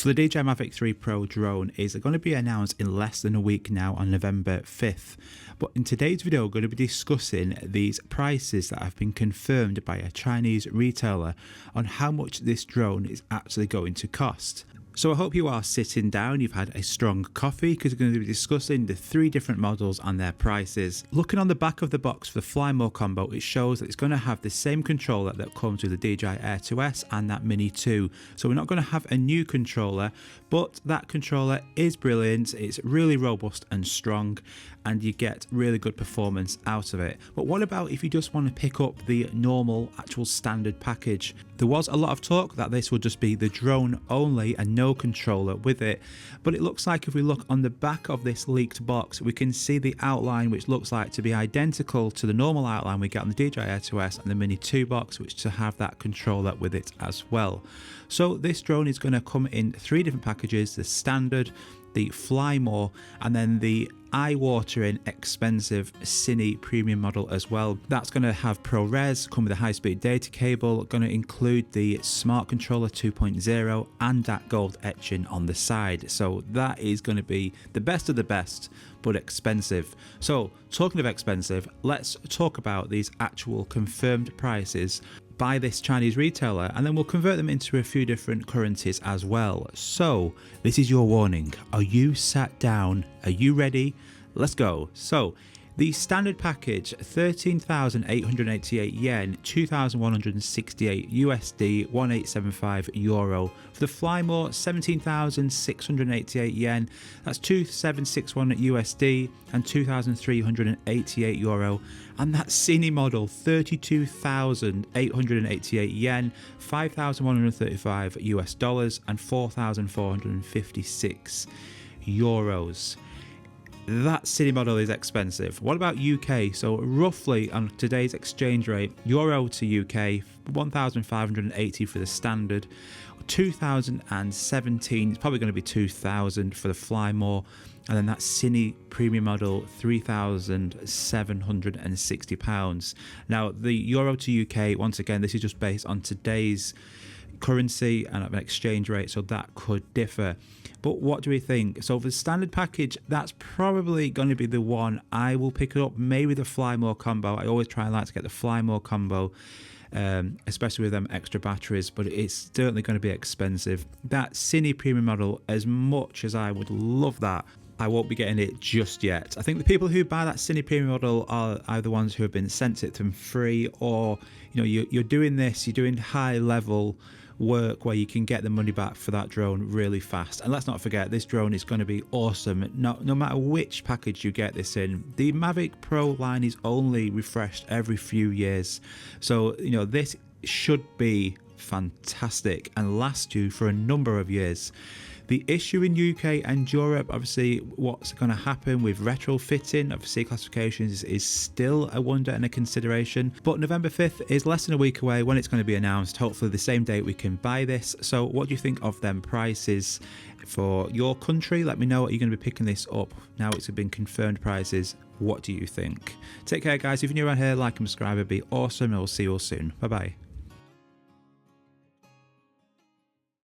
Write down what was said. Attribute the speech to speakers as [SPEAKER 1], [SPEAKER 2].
[SPEAKER 1] So the DJI MAVIC 3 Pro drone is going to be announced in less than a week now on November 5th. But in today's video, we're going to be discussing these prices that have been confirmed by a Chinese retailer on how much this drone is actually going to cost. So I hope you are sitting down, you've had a strong coffee, because we're going to be discussing the 3 different models and their prices. Looking on the back of the box for the Fly More combo, it shows that it's going to have the same controller that comes with the DJI Air 2S and that Mini 2. So we're not going to have a new controller, but that controller is brilliant, it's really robust and strong, and you get really good performance out of it. But what about if you just want to pick up the normal actual standard package? There was a lot of talk that this would just be the drone only and no controller with it, but it looks like if we look on the back of this leaked box, we can see the outline, which looks like to be identical to the normal outline we get on the DJI Air 2S and the Mini 2 box, which to have that controller with it as well. So this drone is going to come in 3 different packages: the standard, the Fly More, and then the eye-watering expensive Cine premium model as well. That's going to have ProRes, come with a high-speed data cable, going to include the Smart Controller 2.0 and that gold etching on the side. So that is going to be the best of the best, but expensive. So talking of expensive, let's talk about these actual confirmed prices by this Chinese retailer, and then we'll convert them into a few different currencies as well. So this is your warning. Are you sat down? Are you ready? Let's go. So the standard package, 13,888 yen, 2,168 USD, 1875 euro. For the Fly More, 17,688 yen, that's 2,761 USD and 2,388 euro. And that Cine model, 32,888 yen, 5,135 US dollars and 4,456 euros. That Cine model is expensive. What about UK? So roughly on today's exchange rate, euro to UK, 1,580 for the standard, 2,017, it's probably going to be 2,000 for the Fly More, and then that Cine premium model, £3,760. Now the euro to UK, once again, this is just based on today's currency and an exchange rate, so that could differ. But what do we think? So for the standard package, that's probably going to be the one I will pick it up. Maybe the Fly More combo. I always try and like to get the Fly More combo, especially with them extra batteries, but it's certainly going to be expensive. That Cine premium model, as much as I would love that, I won't be getting it just yet. I think the people who buy that Cine premium model are either the ones who have been sent it from free, or you're doing this, you're doing high level work where you can get the money back for that drone really fast. And let's not forget, this drone is going to be awesome no matter which package you get this in. The Mavic Pro line is only refreshed every few years, so this should be fantastic and last you for a number of years. The issue in UK and Europe, obviously what's going to happen with retrofitting of C classifications is still a wonder and a consideration. But November 5th is less than a week away when it's going to be announced. Hopefully the same date we can buy this. So what do you think of them prices for your country? Let me know. Are you going to be picking this up now it's been confirmed prices? What do you think? Take care, guys. If you're new around here, like and subscribe, it'd be awesome, and we'll see you all soon. Bye bye.